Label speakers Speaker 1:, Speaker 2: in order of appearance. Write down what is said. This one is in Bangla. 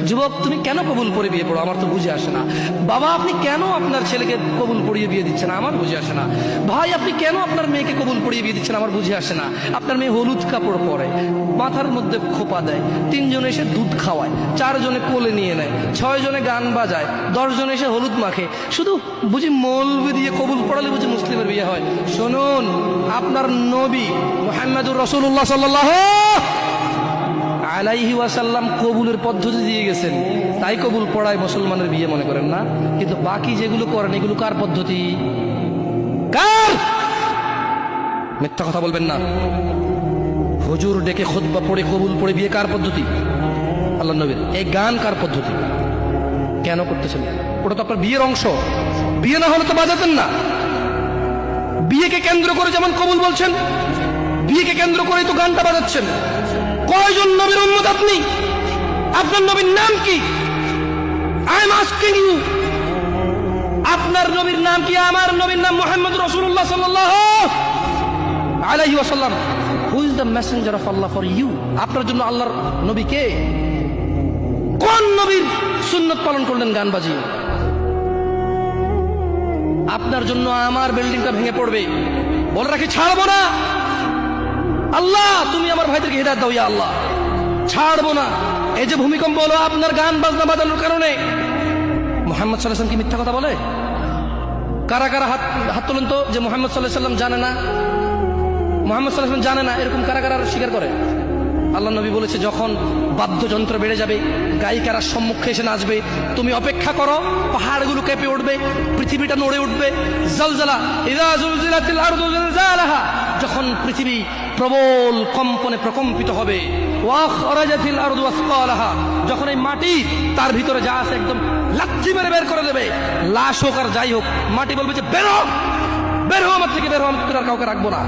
Speaker 1: যুবক, তুমি কেন কবুল পড়ে বিয়ে পড়ো? আমার তো বুঝে আসে না। বাবা, আপনি কেন আপনার ছেলেকে কবুল পড়িয়ে বিয়ে দিচ্ছেন? আমার বুঝে আসে না। ভাই, আপনি কেন আপনার মেয়েকে কবুল পড়িয়ে বিয়ে দিচ্ছেন? আমার বুঝে আসে না। আপনার মেয়ে হলুদ কাপড় পরে, মাথার মধ্যে খোপা দেয়, 3 জন এসে দুধ খাওয়ায়, 4 জনে কোলে নিয়ে নেয়, 6 জনে গান বাজায়, 10 জন এসে হলুদ মাখে। শুধু বুঝি মৌলবি দিয়ে কবুল পড়ালে বুঝি মুসলিমের বিয়ে হয়? শুনুন, আপনার নবী মুহাম্মদুর রাসূলুল্লাহ সাল্লাল্লাহু আলাইহি ওয়াসাল্লাম কবুলের পদ্ধতি দিয়ে গেছেন, তাই কবুল পড়ায় মুসলমানের বিয়ে মনে করেন না। কিন্তু বাকি যেগুলো করেন এগুলো কার পদ্ধতি? কার? মিথ্যা কথা বলবেন না। হুজুর ডেকে খুতবা পড়ে কবুল পড়ে বিয়ে কার পদ্ধতি? আল্লাহর নবীর। এই গান কার পদ্ধতি? কেন করতেছেন? ওটা তো আপনার বিয়ের অংশ। বিয়ে না হলে তো বাজাতেন না। বিয়েকে কেন্দ্র করে যেমন কবুল বলছেন, বিয়েকে কেন্দ্র করেই তো গানটা বাজাচ্ছেন। কয়জন নবীর উম্মত আপনি? আপনার নবীর নাম কি? আই এম আস্কিং ইউ, আপনার নবীর নাম কি? আমার নবীর নাম মুহাম্মদ রাসূলুল্লাহ সাল্লাল্লাহু আলাইহি ওয়াসাল্লাম। Who is the messenger of Allah for you? আপনার জন্য আল্লাহর নবী কে? কোন নবীর সুন্নাত পালন করলেন গান বাজিয়ে? আপনার জন্য আমার বিল্ডিংটা ভেঙে পড়বে, বলে রাখি ছাড়বো না। আল্লাহ, তুমি আমার ভাইদেরকে হিদায়াত দাও ইয়া আল্লাহ, ছাড়বো না। এই যে ভূমিকম্প হলো আপনার গান বাজনা বাজানোর কারণে। মুহাম্মদ সাল্লাল্লাহু আলাইহি ওয়াসাল্লাম কি মিথ্যা কথা বলে? কারা কারা হাত তোলেন তো যে মুহাম্মদ সাল্লাল্লাহু আলাইহি ওয়াসাল্লাম জানে না, মুহাম্মদ সাল্লাল্লাহু আলাইহি ওয়াসাল্লাম জানে না, এরকম কারা কারা স্বীকার করে? আল্লাহ নবী বলেছে, যখন বাদ্যযন্ত্র বেড়ে যাবে, গায়িকারা সম্মুখে এসে নাচবে, তুমি অপেক্ষা করো, পাহাড়গুলো কেঁপে উঠবে, পৃথিবীটা নড়ে উঠবে। জালজালা ইযা যুলজিলাতিল আরদু জিলজালাহা, যখন পৃথিবী প্রবল কম্পনে প্রকম্পিত হবে। ওয়া আখরাজাতিল আরদু আসকালাহা, যখন এই মাটি তার ভিতরে যা আছে একদম লাথি মেরে বের করে দেবে, লাশ হোক আর যাই হোক, মাটি বলবে যে বেরো, বের হো আমার থেকে, বের হো, আমি তোর আর কাউকে রাখবো না।